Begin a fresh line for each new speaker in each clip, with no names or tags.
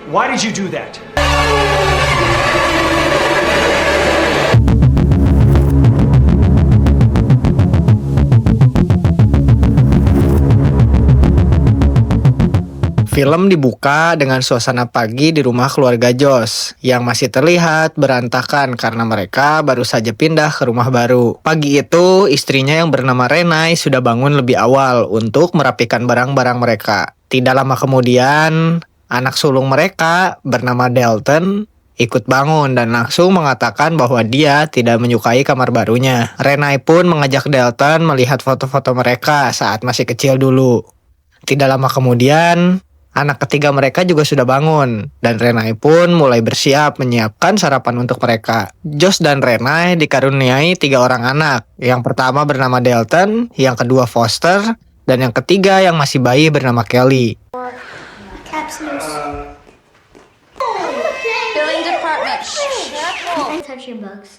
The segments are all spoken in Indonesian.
Why did you do that?
Film dibuka dengan suasana pagi di rumah keluarga Josh yang masih terlihat berantakan karena mereka baru saja pindah ke rumah baru. Pagi itu, istrinya yang bernama Renai sudah bangun lebih awal untuk merapikan barang-barang mereka. Tidak lama kemudian, anak sulung mereka bernama Dalton ikut bangun dan langsung mengatakan bahwa dia tidak menyukai kamar barunya. Renai pun mengajak Dalton melihat foto-foto mereka saat masih kecil dulu. Tidak lama kemudian, anak ketiga mereka juga sudah bangun, dan Renai pun mulai bersiap menyiapkan sarapan untuk mereka. Josh dan Renai dikaruniai 3 orang anak. Yang pertama bernama Dalton, yang kedua Foster, dan yang ketiga yang masih bayi bernama Kelly.
Billing department. Touch your bugs.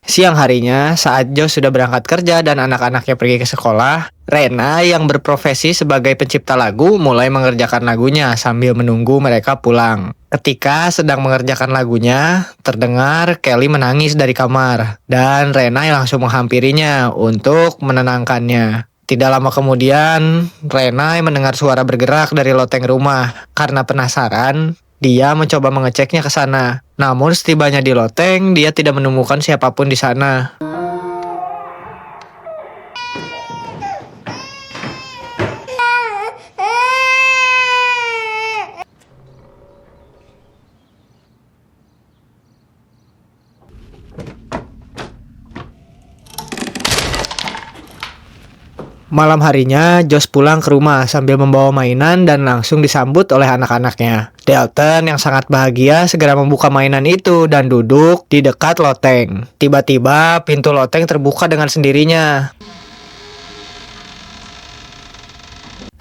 Siang harinya, saat Josh sudah berangkat kerja dan anak-anaknya pergi ke sekolah, Renai yang berprofesi sebagai pencipta lagu mulai mengerjakan lagunya sambil menunggu mereka pulang. Ketika sedang mengerjakan lagunya, terdengar Kelly menangis dari kamar, dan Renai langsung menghampirinya untuk menenangkannya. Tidak lama kemudian, Renai mendengar suara bergerak dari loteng rumah. Karena penasaran, dia mencoba mengeceknya ke sana. Namun setibanya di loteng, dia tidak menemukan siapapun di sana. Malam harinya, Josh pulang ke rumah sambil membawa mainan dan langsung disambut oleh anak-anaknya. Dalton yang sangat bahagia segera membuka mainan itu dan duduk di dekat loteng. Tiba-tiba pintu loteng terbuka dengan sendirinya.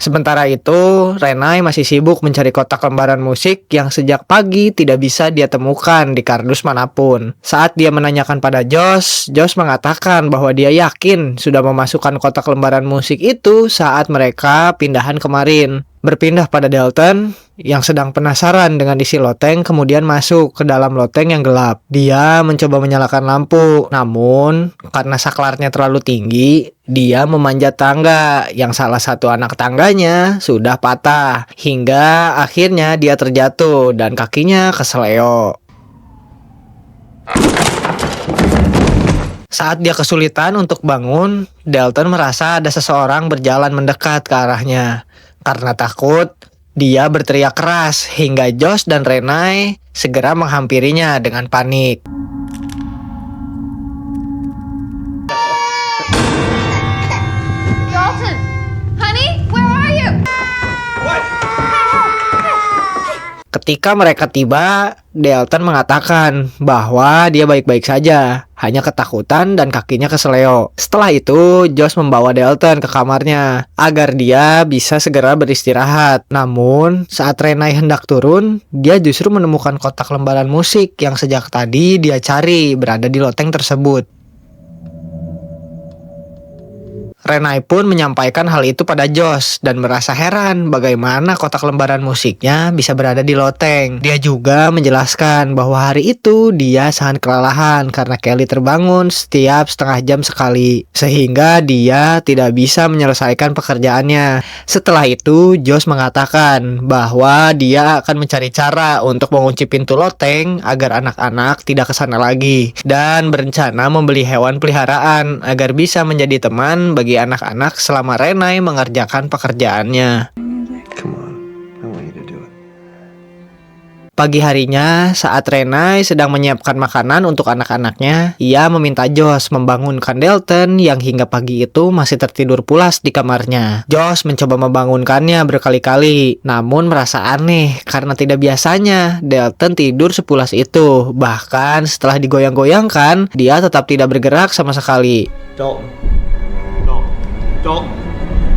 Sementara itu, Renai masih sibuk mencari kotak lembaran musik yang sejak pagi tidak bisa dia temukan di kardus manapun. Saat dia menanyakan pada Josh mengatakan bahwa dia yakin sudah memasukkan kotak lembaran musik itu saat mereka pindahan kemarin. Berpindah pada Dalton yang sedang penasaran dengan isi loteng kemudian masuk ke dalam loteng yang gelap. Dia mencoba menyalakan lampu, namun karena saklarnya terlalu tinggi, dia memanjat tangga yang salah satu anak tangganya sudah patah. Hingga akhirnya dia terjatuh dan kakinya keseleo. Saat dia kesulitan untuk bangun, Dalton merasa ada seseorang berjalan mendekat ke arahnya. Karena takut, dia berteriak keras hingga Josh dan Renai segera menghampirinya dengan panik.
Dalton, honey, where are you?
Ketika mereka tiba, Dalton mengatakan bahwa dia baik-baik saja, hanya ketakutan dan kakinya keseleo. Setelah itu, Josh membawa Dalton ke kamarnya agar dia bisa segera beristirahat. Namun, saat Renai hendak turun, dia justru menemukan kotak lembaran musik yang sejak tadi dia cari berada di loteng tersebut. Renai pun menyampaikan hal itu pada Josh dan merasa heran bagaimana kotak lembaran musiknya bisa berada di loteng. Dia juga menjelaskan bahwa hari itu dia sangat kelelahan karena Kelly terbangun setiap setengah jam sekali, sehingga dia tidak bisa menyelesaikan pekerjaannya. Setelah itu, Josh mengatakan bahwa dia akan mencari cara untuk mengunci pintu loteng agar anak-anak tidak kesana lagi, dan berencana membeli hewan peliharaan agar bisa menjadi teman bagi anak-anak selama Renai mengerjakan pekerjaannya. Pagi harinya, saat Renai sedang menyiapkan makanan untuk anak-anaknya, ia meminta Josh membangunkan Dalton yang hingga pagi itu masih tertidur pulas di kamarnya. Josh mencoba membangunkannya berkali-kali, namun merasa aneh karena tidak biasanya Dalton tidur sepulas itu. Bahkan setelah digoyang-goyangkan, dia tetap tidak bergerak sama sekali.
Dalton. Dalton.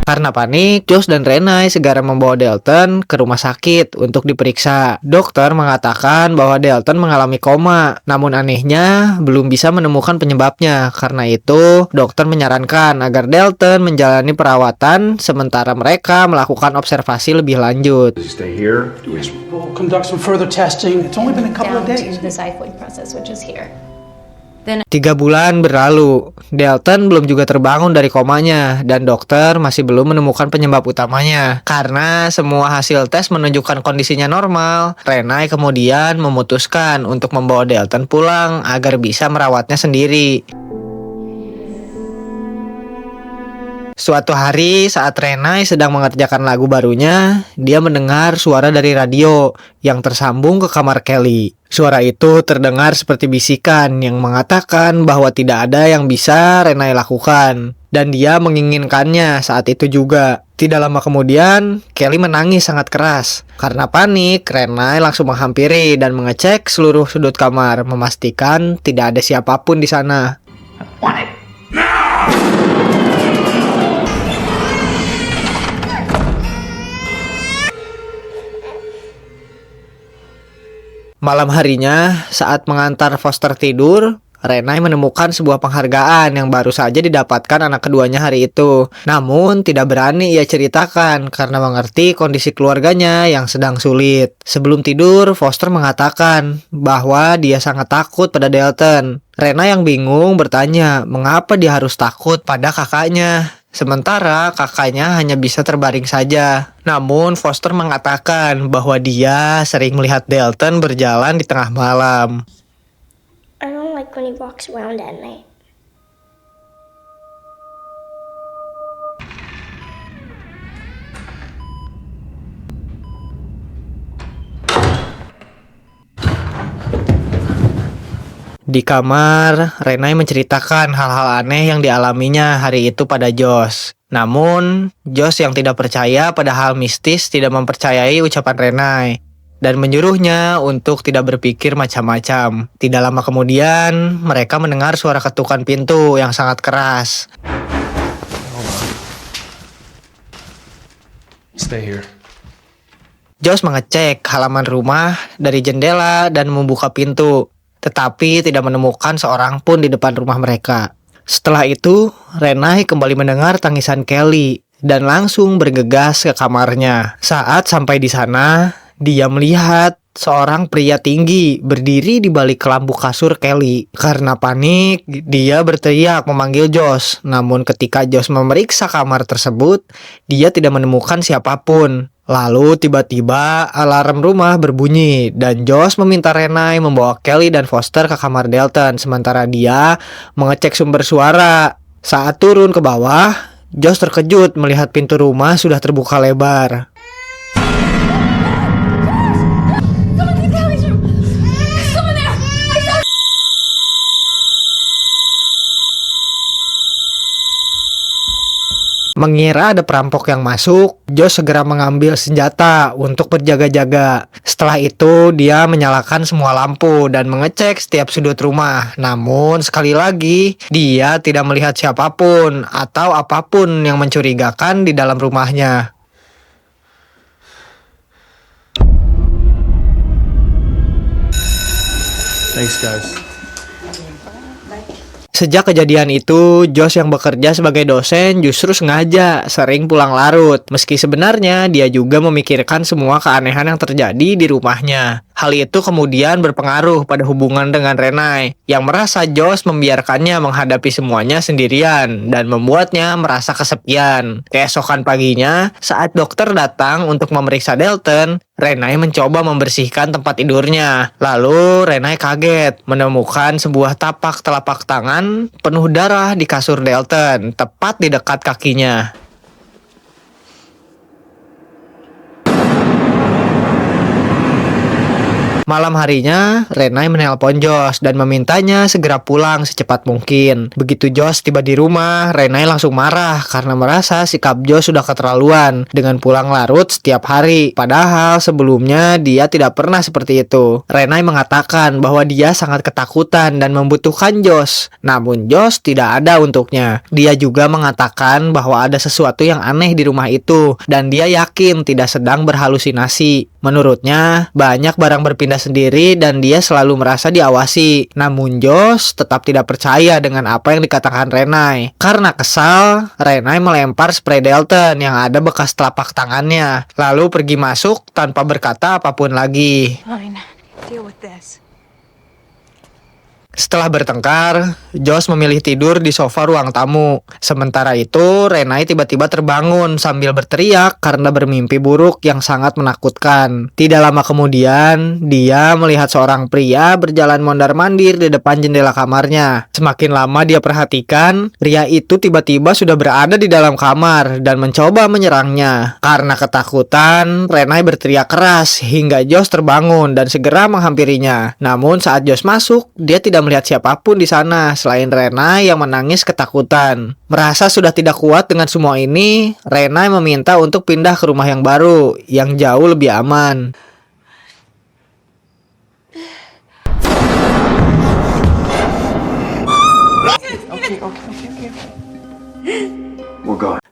Karena panik, Josh dan Renai segera membawa Dalton ke rumah sakit untuk diperiksa. Dokter mengatakan bahwa Dalton mengalami koma, namun anehnya belum bisa menemukan penyebabnya. Karena itu, dokter menyarankan agar Dalton menjalani perawatan sementara mereka melakukan observasi lebih lanjut.
Stay here.
Yes, we'll conduct some further testing. It's only been a couple of
down
days.
to the xiphoid process, which is here.
3 bulan berlalu, Dalton belum juga terbangun dari komanya dan dokter masih belum menemukan penyebab utamanya. Karena semua hasil tes menunjukkan kondisinya normal, Renai kemudian memutuskan untuk membawa Dalton pulang agar bisa merawatnya sendiri. Suatu hari saat Renai sedang mengerjakan lagu barunya, dia mendengar suara dari radio yang tersambung ke kamar Kelly. Suara itu terdengar seperti bisikan yang mengatakan bahwa tidak ada yang bisa Renai lakukan. Dan dia menginginkannya saat itu juga. Tidak lama kemudian, Kelly menangis sangat keras. Karena panik, Renai langsung menghampiri dan mengecek seluruh sudut kamar, memastikan tidak ada siapapun di sana. Malam harinya, saat mengantar Foster tidur, Renai menemukan sebuah penghargaan yang baru saja didapatkan anak keduanya hari itu. Namun, tidak berani ia ceritakan karena mengerti kondisi keluarganya yang sedang sulit. Sebelum tidur, Foster mengatakan bahwa dia sangat takut pada Dalton. Renai yang bingung bertanya mengapa dia harus takut pada kakaknya. Sementara kakaknya hanya bisa terbaring saja. Namun Foster mengatakan bahwa dia sering melihat Dalton berjalan di tengah malam.
I don't like when he walks around at night.
Di kamar, Renai menceritakan hal-hal aneh yang dialaminya hari itu pada Josh. Namun, Josh yang tidak percaya pada hal mistis tidak mempercayai ucapan Renai dan menyuruhnya untuk tidak berpikir macam-macam. Tidak lama kemudian, mereka mendengar suara ketukan pintu yang sangat keras.
Stay here.
Josh mengecek halaman rumah dari jendela dan membuka pintu, tetapi tidak menemukan seorang pun di depan rumah mereka. Setelah itu, Renai kembali mendengar tangisan Kelly dan langsung bergegas ke kamarnya. Saat sampai di sana, dia melihat seorang pria tinggi berdiri di balik kelambu kasur Kelly. Karena panik, dia berteriak memanggil Josh. Namun ketika Josh memeriksa kamar tersebut, dia tidak menemukan siapapun. Lalu tiba-tiba alarm rumah berbunyi dan Josh meminta Renai membawa Kelly dan Foster ke kamar Dalton sementara dia mengecek sumber suara. Saat turun ke bawah, Josh terkejut melihat pintu rumah sudah terbuka lebar. Mengira ada perampok yang masuk, Josh segera mengambil senjata untuk berjaga-jaga. Setelah itu, dia menyalakan semua lampu dan mengecek setiap sudut rumah. Namun, sekali lagi, dia tidak melihat siapapun atau apapun yang mencurigakan di dalam rumahnya.
Thanks, guys.
Sejak kejadian itu, Josh yang bekerja sebagai dosen justru sengaja sering pulang larut. Meski sebenarnya dia juga memikirkan semua keanehan yang terjadi di rumahnya. Hal itu kemudian berpengaruh pada hubungan dengan Renai, yang merasa Josh membiarkannya menghadapi semuanya sendirian dan membuatnya merasa kesepian. Keesokan paginya, saat dokter datang untuk memeriksa Dalton, Renai mencoba membersihkan tempat tidurnya. Lalu Renai kaget menemukan sebuah tapak telapak tangan penuh darah di kasur Dalton, tepat di dekat kakinya. Malam harinya, Renai menelpon Josh dan memintanya segera pulang secepat mungkin. Begitu Josh tiba di rumah, Renai langsung marah karena merasa sikap Josh sudah keterlaluan dengan pulang larut setiap hari. Padahal sebelumnya dia tidak pernah seperti itu. Renai mengatakan bahwa dia sangat ketakutan dan membutuhkan Josh. Namun Josh tidak ada untuknya. Dia juga mengatakan bahwa ada sesuatu yang aneh di rumah itu dan dia yakin tidak sedang berhalusinasi. Menurutnya, banyak barang berpindah sendiri dan dia selalu merasa diawasi. Namun Josh tetap tidak percaya dengan apa yang dikatakan Renai. Karena kesal, Renai melempar spray Dalton yang ada bekas telapak tangannya, lalu pergi masuk tanpa berkata apapun lagi.
Fine. Deal with this.
Setelah bertengkar, Josh memilih tidur di sofa ruang tamu. Sementara itu, Renai tiba-tiba terbangun sambil berteriak karena bermimpi buruk yang sangat menakutkan. Tidak lama kemudian, dia melihat seorang pria berjalan mondar-mandir di depan jendela kamarnya. Semakin lama dia perhatikan, pria itu tiba-tiba sudah berada di dalam kamar dan mencoba menyerangnya. Karena ketakutan, Renai berteriak keras hingga Josh terbangun dan segera menghampirinya. Namun saat Josh masuk, dia tidak melihat siapapun di sana selain Renai yang menangis ketakutan. Merasa sudah tidak kuat dengan semua ini, Renai meminta untuk pindah ke rumah yang baru yang jauh lebih aman.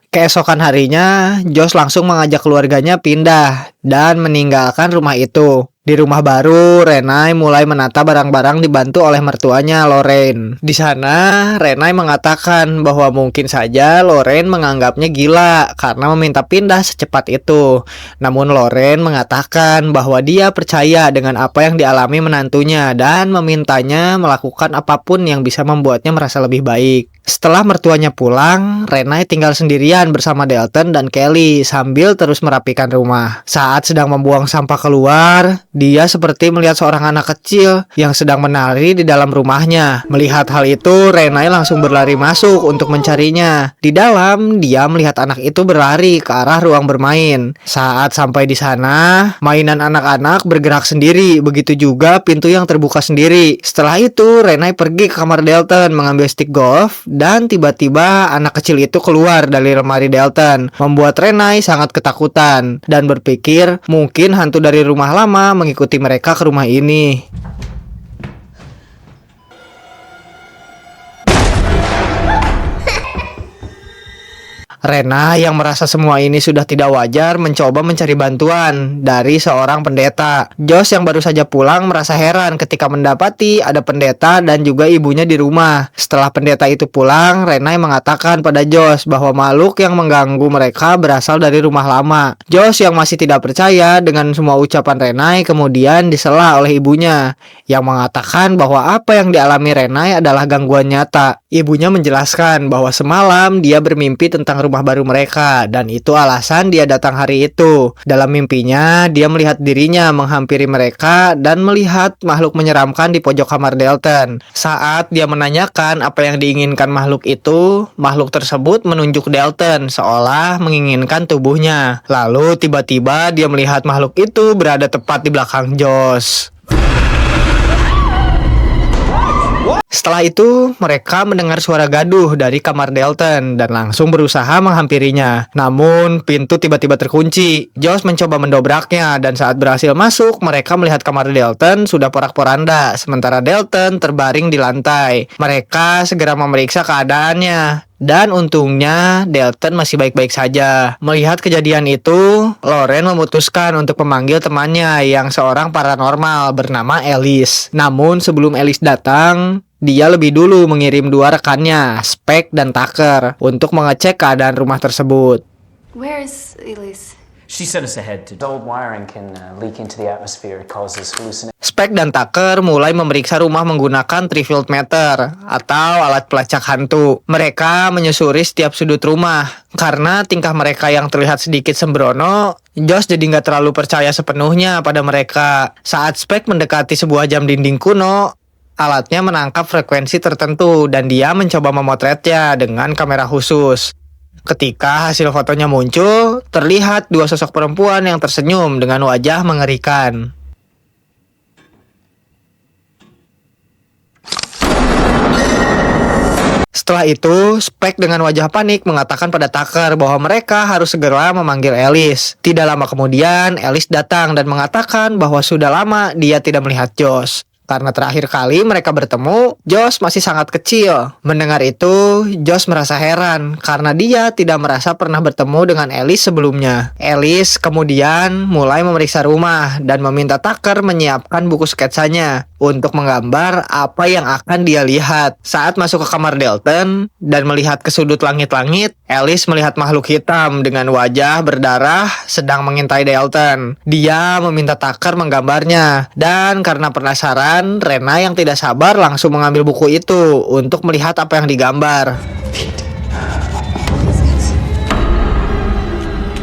Keesokan harinya, Josh langsung mengajak keluarganya pindah dan meninggalkan rumah itu. Di rumah baru, Renai mulai menata barang-barang dibantu oleh mertuanya, Lorraine. Di sana, Renai mengatakan bahwa mungkin saja Lorraine menganggapnya gila karena meminta pindah secepat itu. Namun Lorraine mengatakan bahwa dia percaya dengan apa yang dialami menantunya dan memintanya melakukan apapun yang bisa membuatnya merasa lebih baik. Setelah mertuanya pulang, Renai tinggal sendirian bersama Dalton dan Kelly sambil terus merapikan rumah. Saat sedang membuang sampah keluar, dia seperti melihat seorang anak kecil yang sedang menari di dalam rumahnya. Melihat hal itu, Renai langsung berlari masuk untuk mencarinya. Di dalam, dia melihat anak itu berlari ke arah ruang bermain. Saat sampai di sana, mainan anak-anak bergerak sendiri, begitu juga pintu yang terbuka sendiri. Setelah itu, Renai pergi ke kamar Dalton mengambil stick golf, dan tiba-tiba anak kecil itu keluar dari lemari Dalton, membuat Renai sangat ketakutan dan berpikir mungkin hantu dari rumah lama mengikuti mereka ke rumah ini. Rena yang merasa semua ini sudah tidak wajar mencoba mencari bantuan dari seorang pendeta. Josh yang baru saja pulang merasa heran ketika mendapati ada pendeta dan juga ibunya di rumah. Setelah pendeta itu pulang, Rena mengatakan pada Josh bahwa makhluk yang mengganggu mereka berasal dari rumah lama. Josh yang masih tidak percaya dengan semua ucapan Rena kemudian disela oleh ibunya yang mengatakan bahwa apa yang dialami Rena adalah gangguan nyata. Ibunya menjelaskan bahwa semalam dia bermimpi tentang rumah baru mereka dan itu alasan dia datang hari itu. Dalam mimpinya, dia melihat dirinya menghampiri mereka dan melihat makhluk menyeramkan di pojok kamar Dalton. Saat dia menanyakan apa yang diinginkan makhluk itu, makhluk tersebut menunjuk Dalton seolah menginginkan tubuhnya. Lalu tiba-tiba dia melihat makhluk itu berada tepat di belakang Josh. Setelah itu, mereka mendengar suara gaduh dari kamar Dalton dan langsung berusaha menghampirinya. Namun, pintu tiba-tiba terkunci. Josh mencoba mendobraknya dan saat berhasil masuk, mereka melihat kamar Dalton sudah porak-poranda, sementara Dalton terbaring di lantai. Mereka segera memeriksa keadaannya. Dan untungnya Dalton masih baik-baik saja. Melihat kejadian itu, Lauren memutuskan untuk memanggil temannya yang seorang paranormal bernama Alice. Namun sebelum Alice datang, dia lebih dulu mengirim dua rekannya, Spec dan Tucker, untuk mengecek keadaan rumah tersebut.
Where is Elise?
She sent us ahead to...
Old wiring can leak into the atmosphere. It causes hallucinations.
Spec dan Tucker mulai memeriksa rumah menggunakan trifield meter atau alat pelacak hantu. Mereka menyusuri setiap sudut rumah. Karena tingkah mereka yang terlihat sedikit sembrono, Josh jadi nggak terlalu percaya sepenuhnya pada mereka. Saat Spec mendekati sebuah jam dinding kuno, alatnya menangkap frekuensi tertentu dan dia mencoba memotretnya dengan kamera khusus. Ketika hasil fotonya muncul, terlihat dua sosok perempuan yang tersenyum dengan wajah mengerikan. Setelah itu, Spike dengan wajah panik mengatakan pada Tucker bahwa mereka harus segera memanggil Alice. Tidak lama kemudian, Alice datang dan mengatakan bahwa sudah lama dia tidak melihat Josh. Karena terakhir kali mereka bertemu, Josh masih sangat kecil. Mendengar itu, Josh merasa heran karena dia tidak merasa pernah bertemu dengan Alice sebelumnya. Alice kemudian mulai memeriksa rumah dan meminta Tucker menyiapkan buku sketsanya untuk menggambar apa yang akan dia lihat. Saat masuk ke kamar Dalton dan melihat ke sudut langit-langit, Alice melihat makhluk hitam dengan wajah berdarah sedang mengintai Dalton. Dia meminta Tucker menggambarnya, dan karena penasaran, Rena yang tidak sabar langsung mengambil buku itu untuk melihat apa yang digambar.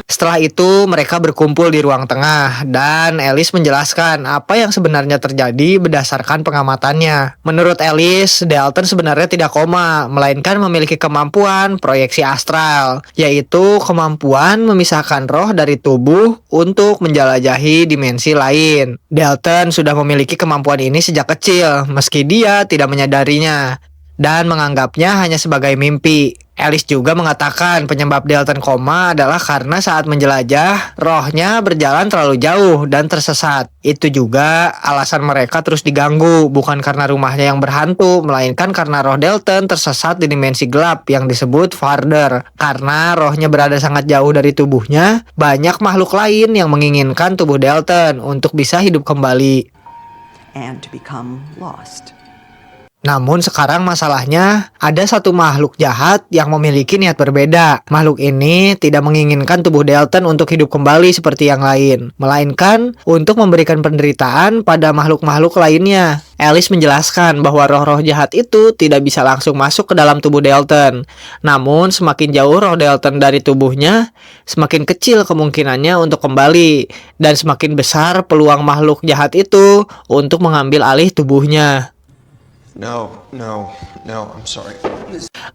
Setelah itu, mereka berkumpul di ruang tengah dan Alice menjelaskan apa yang sebenarnya terjadi berdasarkan pengamatannya. Menurut Alice, Dalton sebenarnya tidak koma, melainkan memiliki kemampuan proyeksi astral, yaitu kemampuan memisahkan roh dari tubuh untuk menjelajahi dimensi lain. Dalton sudah memiliki kemampuan ini sejak kecil, meski dia tidak menyadarinya dan menganggapnya hanya sebagai mimpi. Alice juga mengatakan penyebab Dalton koma adalah karena saat menjelajah, rohnya berjalan terlalu jauh dan tersesat. Itu juga alasan mereka terus diganggu, bukan karena rumahnya yang berhantu, melainkan karena roh Dalton tersesat di dimensi gelap yang disebut Farther. Karena rohnya berada sangat jauh dari tubuhnya, banyak makhluk lain yang menginginkan tubuh Dalton untuk bisa hidup kembali.
And to become lost.
Namun sekarang masalahnya, ada satu makhluk jahat yang memiliki niat berbeda. Makhluk ini tidak menginginkan tubuh Dalton untuk hidup kembali seperti yang lain, melainkan untuk memberikan penderitaan pada makhluk-makhluk lainnya. Alice menjelaskan bahwa roh-roh jahat itu tidak bisa langsung masuk ke dalam tubuh Dalton. Namun semakin jauh roh Dalton dari tubuhnya, semakin kecil kemungkinannya untuk kembali, dan semakin besar peluang makhluk jahat itu untuk mengambil alih tubuhnya.
No, I'm sorry.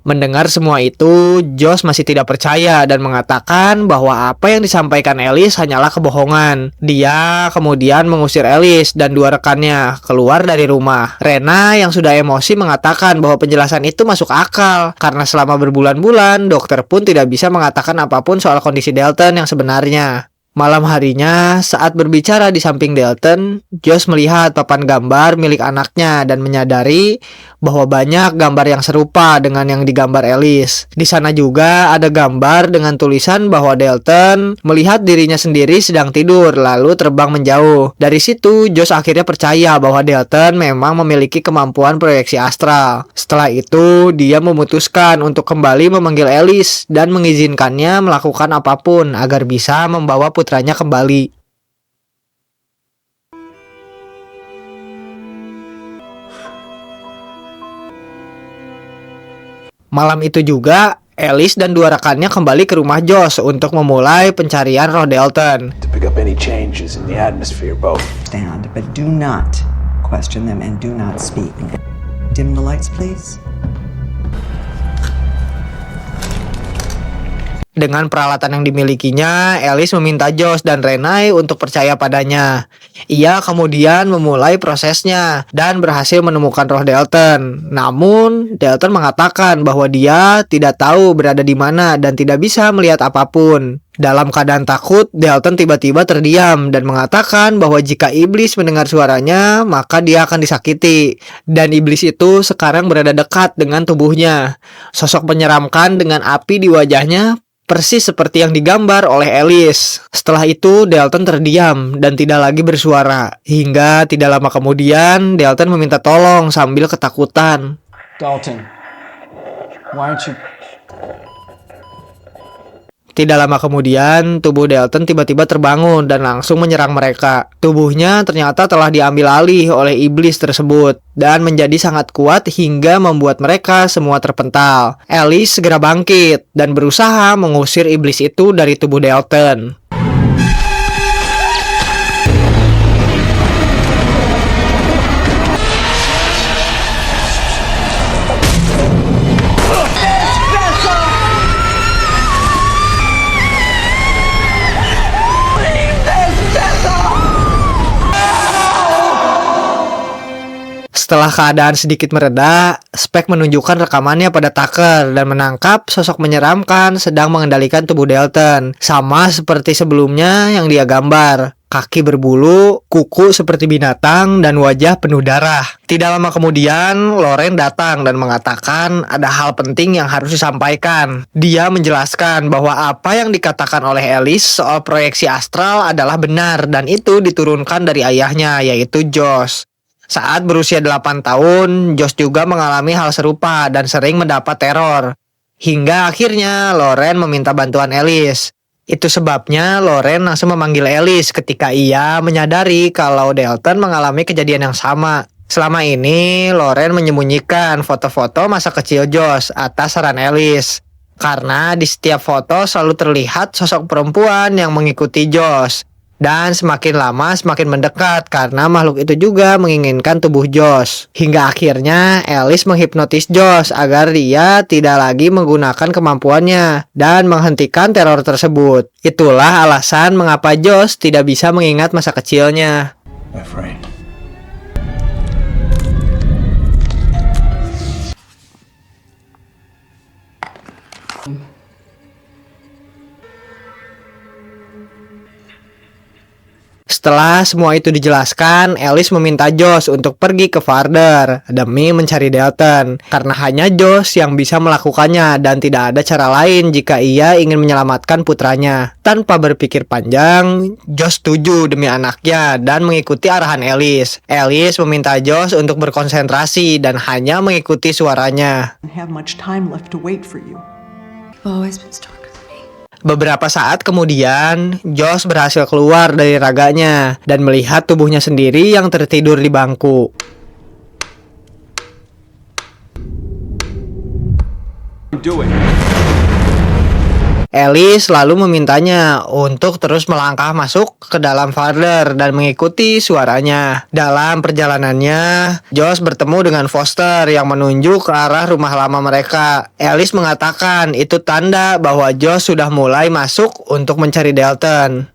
Mendengar semua itu, Josh masih tidak percaya dan mengatakan bahwa apa yang disampaikan Alice hanyalah kebohongan. Dia kemudian mengusir Alice dan dua rekannya keluar dari rumah. Rena yang sudah emosi mengatakan bahwa penjelasan itu masuk akal karena selama berbulan-bulan dokter pun tidak bisa mengatakan apapun soal kondisi Dalton yang sebenarnya. Malam harinya, saat berbicara di samping Dalton, Josh melihat papan gambar milik anaknya dan menyadari bahwa banyak gambar yang serupa dengan yang digambar Alice. Di sana juga ada gambar dengan tulisan bahwa Dalton melihat dirinya sendiri sedang tidur lalu terbang menjauh. Dari situ, Josh akhirnya percaya bahwa Dalton memang memiliki kemampuan proyeksi astral. Setelah itu, dia memutuskan untuk kembali memanggil Alice dan mengizinkannya melakukan apapun agar bisa membawa putranya kembali. Malam itu juga, Alice dan dua rekannya kembali ke rumah Josh untuk memulai pencarian roh Dalton.
To pick up any changes in the atmosphere, Bo.
Stand, but do not question them and do not speak. Dim the lights, please.
Dengan peralatan yang dimilikinya, Alice meminta Josh dan Renai untuk percaya padanya. Ia kemudian memulai prosesnya dan berhasil menemukan roh Dalton. Namun, Dalton mengatakan bahwa dia tidak tahu berada di mana dan tidak bisa melihat apapun. Dalam keadaan takut, Dalton tiba-tiba terdiam dan mengatakan bahwa jika iblis mendengar suaranya, maka dia akan disakiti. Dan iblis itu sekarang berada dekat dengan tubuhnya. Sosok menyeramkan dengan api di wajahnya, persis seperti yang digambar oleh Alice. Setelah itu, Dalton terdiam dan tidak lagi bersuara. Hingga tidak lama kemudian, Dalton meminta tolong sambil ketakutan.
Dalton, why aren't you...
Tidak lama kemudian, tubuh Dalton tiba-tiba terbangun dan langsung menyerang mereka. Tubuhnya ternyata telah diambil alih oleh iblis tersebut dan menjadi sangat kuat hingga membuat mereka semua terpental. Alice segera bangkit dan berusaha mengusir iblis itu dari tubuh Dalton. Setelah keadaan sedikit mereda, Spek menunjukkan rekamannya pada Tucker dan menangkap sosok menyeramkan sedang mengendalikan tubuh Dalton. Sama seperti sebelumnya yang dia gambar. Kaki berbulu, kuku seperti binatang, dan wajah penuh darah. Tidak lama kemudian, Loren datang dan mengatakan ada hal penting yang harus disampaikan. Dia menjelaskan bahwa apa yang dikatakan oleh Alice soal proyeksi astral adalah benar dan itu diturunkan dari ayahnya, yaitu Josh. Saat berusia 8 tahun, Josh juga mengalami hal serupa dan sering mendapat teror. Hingga akhirnya Loren meminta bantuan Alice. Itu sebabnya Loren langsung memanggil Alice ketika ia menyadari kalau Dalton mengalami kejadian yang sama. Selama ini, Loren menyembunyikan foto-foto masa kecil Josh atas saran Alice. Karena di setiap foto selalu terlihat sosok perempuan yang mengikuti Josh. Dan semakin lama semakin mendekat karena makhluk itu juga menginginkan tubuh Josh. Hingga akhirnya Alice menghipnotis Josh agar dia tidak lagi menggunakan kemampuannya dan menghentikan teror tersebut. Itulah alasan mengapa Josh tidak bisa mengingat masa kecilnya.
Afraid.
Setelah semua itu dijelaskan, Alice meminta Josh untuk pergi ke Farther demi mencari Dalton. Karena hanya Josh yang bisa melakukannya dan tidak ada cara lain jika ia ingin menyelamatkan putranya. Tanpa berpikir panjang, Josh setuju demi anaknya dan mengikuti arahan Alice. Alice meminta Josh untuk berkonsentrasi dan hanya mengikuti suaranya.
I don't have much time left to wait for you.
You've always been stronger than me.
Beberapa saat kemudian, Josh berhasil keluar dari raganya dan melihat tubuhnya sendiri yang tertidur di bangku. Alice lalu memintanya untuk terus melangkah masuk ke dalam Farther dan mengikuti suaranya. Dalam perjalanannya, Josh bertemu dengan Foster yang menunjuk ke arah rumah lama mereka. Alice mengatakan itu tanda bahwa Josh sudah mulai masuk untuk mencari Dalton.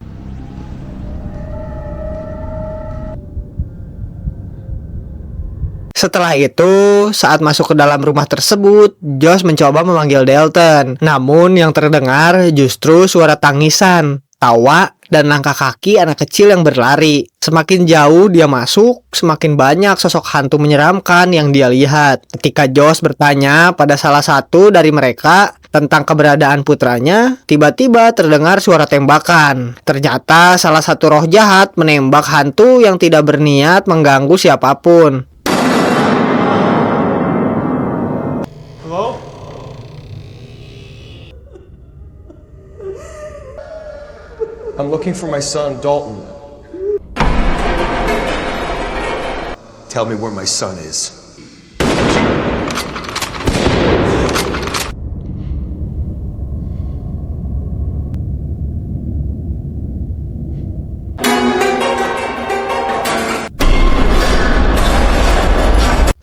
Setelah itu, saat masuk ke dalam rumah tersebut, Josh mencoba memanggil Dalton. Namun yang terdengar justru suara tangisan, tawa, dan langkah kaki anak kecil yang berlari. Semakin jauh dia masuk, semakin banyak sosok hantu menyeramkan yang dia lihat. Ketika Josh bertanya pada salah satu dari mereka tentang keberadaan putranya, tiba-tiba terdengar suara tembakan. Ternyata salah satu roh jahat menembak hantu yang tidak berniat mengganggu siapapun.
I'm looking for my son, Dalton. Tell me where my son is.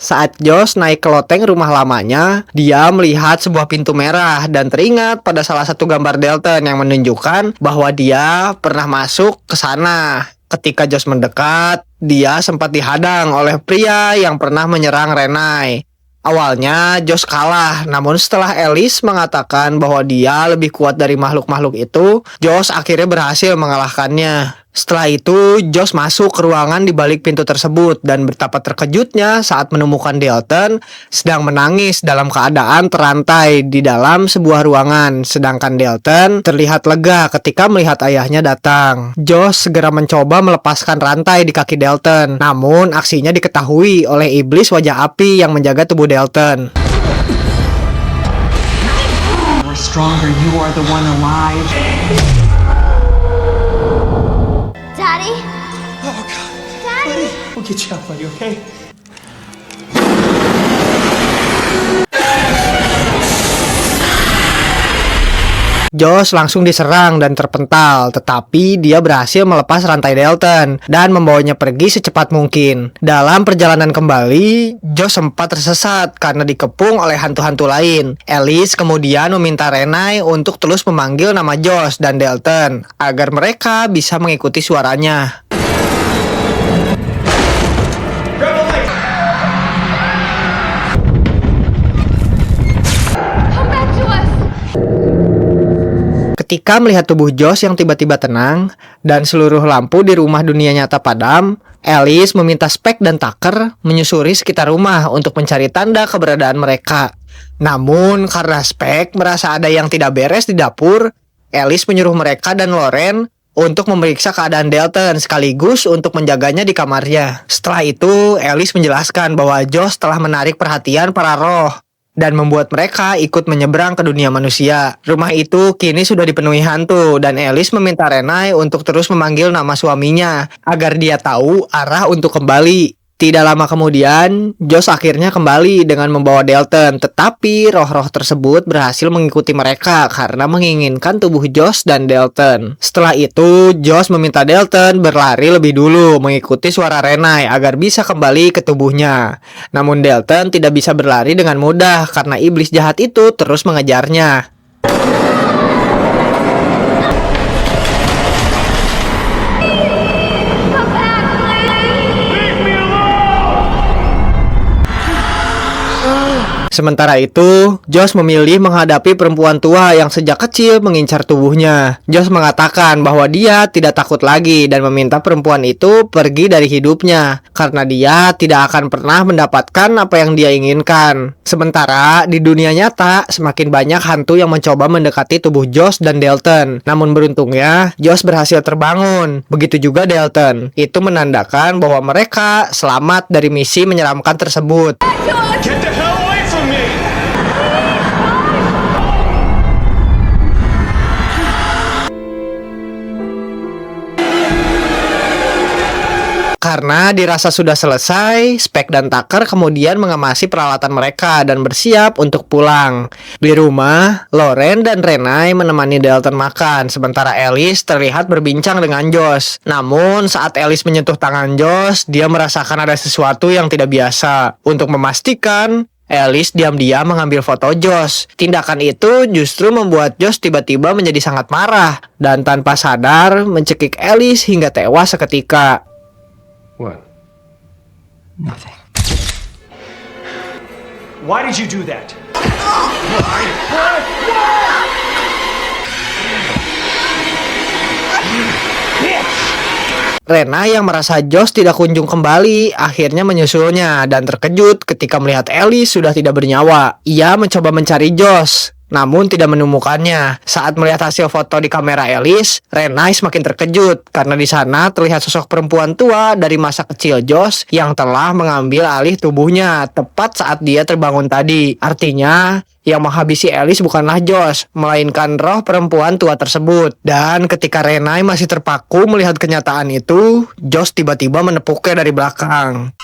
Saat Josh naik ke loteng rumah lamanya, dia melihat sebuah pintu merah dan teringat pada salah satu gambar Dalton yang menunjukkan bahwa dia pernah masuk ke sana. Ketika Josh mendekat, dia sempat dihadang oleh pria yang pernah menyerang Renai. Awalnya Josh kalah, namun setelah Alice mengatakan bahwa dia lebih kuat dari makhluk-makhluk itu, Josh akhirnya berhasil mengalahkannya. Setelah itu, Josh masuk ke ruangan di balik pintu tersebut dan betapa terkejutnya saat menemukan Dalton sedang menangis dalam keadaan terantai di dalam sebuah ruangan. Sedangkan Dalton terlihat lega ketika melihat ayahnya datang. Josh segera mencoba melepaskan rantai di kaki Dalton, namun aksinya diketahui oleh iblis wajah api yang menjaga tubuh Dalton.
You're stronger. You are the one alive.
Daddy?
Oh, God.
Daddy?
We'll get you out, buddy, okay?
Josh langsung diserang dan terpental, tetapi dia berhasil melepas rantai Dalton dan membawanya pergi secepat mungkin. Dalam perjalanan kembali, Josh sempat tersesat karena dikepung oleh hantu-hantu lain. Alice kemudian meminta Renai untuk terus memanggil nama Josh dan Dalton agar mereka bisa mengikuti suaranya. Ketika melihat tubuh Josh yang tiba-tiba tenang dan seluruh lampu di rumah dunia nyata padam, Alice meminta Spike dan Tucker menyusuri sekitar rumah untuk mencari tanda keberadaan mereka. Namun karena Spike merasa ada yang tidak beres di dapur, Alice menyuruh mereka dan Lauren untuk memeriksa keadaan Dalton sekaligus untuk menjaganya di kamarnya. Setelah itu, Alice menjelaskan bahwa Josh telah menarik perhatian para roh dan membuat mereka ikut menyeberang ke dunia manusia. Rumah itu kini sudah dipenuhi hantu dan Alice meminta Renai untuk terus memanggil nama suaminya agar dia tahu arah untuk kembali. Tidak lama kemudian, Josh akhirnya kembali dengan membawa Dalton, tetapi roh-roh tersebut berhasil mengikuti mereka karena menginginkan tubuh Josh dan Dalton. Setelah itu, Josh meminta Dalton berlari lebih dulu mengikuti suara Renai agar bisa kembali ke tubuhnya. Namun Dalton tidak bisa berlari dengan mudah karena iblis jahat itu terus mengejarnya. Sementara itu, Josh memilih menghadapi perempuan tua yang sejak kecil mengincar tubuhnya. Josh mengatakan bahwa dia tidak takut lagi dan meminta perempuan itu pergi dari hidupnya karena dia tidak akan pernah mendapatkan apa yang dia inginkan. Sementara di dunia nyata, semakin banyak hantu yang mencoba mendekati tubuh Josh dan Dalton. Namun beruntungnya, Josh berhasil terbangun. Begitu juga Dalton. Itu menandakan bahwa mereka selamat dari misi menyeramkan tersebut.
Get the hell away from me!
Karena dirasa sudah selesai, Spike dan Tucker kemudian mengemasi peralatan mereka dan bersiap untuk pulang. Di rumah, Lauren dan Renai menemani Dalton makan, sementara Alice terlihat berbincang dengan Josh. Namun, saat Alice menyentuh tangan Josh, dia merasakan ada sesuatu yang tidak biasa. Untuk memastikan, Alice diam-diam mengambil foto Josh. Tindakan itu justru membuat Josh tiba-tiba menjadi sangat marah dan tanpa sadar mencekik Alice hingga tewas seketika.
What?
Nothing.
Why did you do that?
Rena yang merasa Josh tidak kunjung kembali akhirnya menyusulnya dan terkejut ketika melihat Alice sudah tidak bernyawa. Ia mencoba mencari Josh, namun tidak menemukannya. Saat melihat hasil foto di kamera Alice, Renai semakin terkejut karena di sana terlihat sosok perempuan tua dari masa kecil Josh yang telah mengambil alih tubuhnya tepat saat dia terbangun tadi. Artinya, yang menghabisi Alice bukanlah Josh, melainkan roh perempuan tua tersebut. Dan ketika Renai masih terpaku melihat kenyataan itu, Josh tiba-tiba menepuknya dari belakang.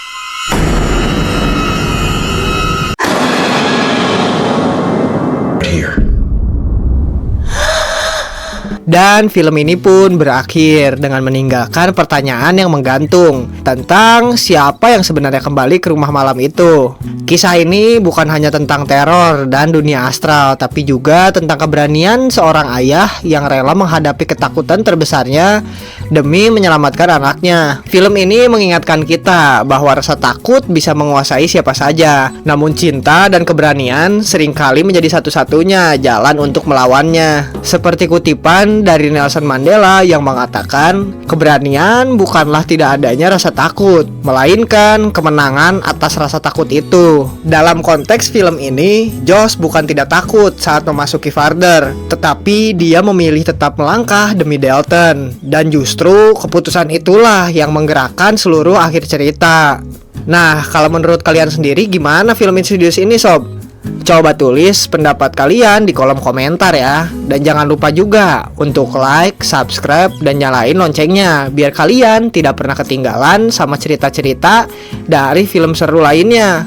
Dan film ini pun berakhir dengan meninggalkan pertanyaan yang menggantung tentang siapa yang sebenarnya kembali ke rumah malam itu. Kisah ini bukan hanya tentang teror dan dunia astral, tapi juga tentang keberanian seorang ayah yang rela menghadapi ketakutan terbesarnya demi menyelamatkan anaknya. Film ini mengingatkan kita bahwa rasa takut bisa menguasai siapa saja, namun cinta dan keberanian seringkali menjadi satu-satunya jalan untuk melawannya. Seperti kutipan dari Nelson Mandela yang mengatakan, keberanian bukanlah tidak adanya rasa takut, melainkan kemenangan atas rasa takut itu. Dalam konteks film ini, Josh bukan tidak takut saat memasuki Farther, tetapi dia memilih tetap melangkah demi Dalton. Dan justru keputusan itulah yang menggerakkan seluruh akhir cerita. Nah, kalau menurut kalian sendiri gimana film Insidious ini, Sob? Coba tulis pendapat kalian di kolom komentar ya. Dan jangan lupa juga untuk like, subscribe, dan nyalain loncengnya biar kalian tidak pernah ketinggalan sama cerita-cerita dari film seru lainnya.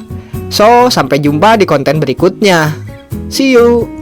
So, sampai jumpa di konten berikutnya. See you!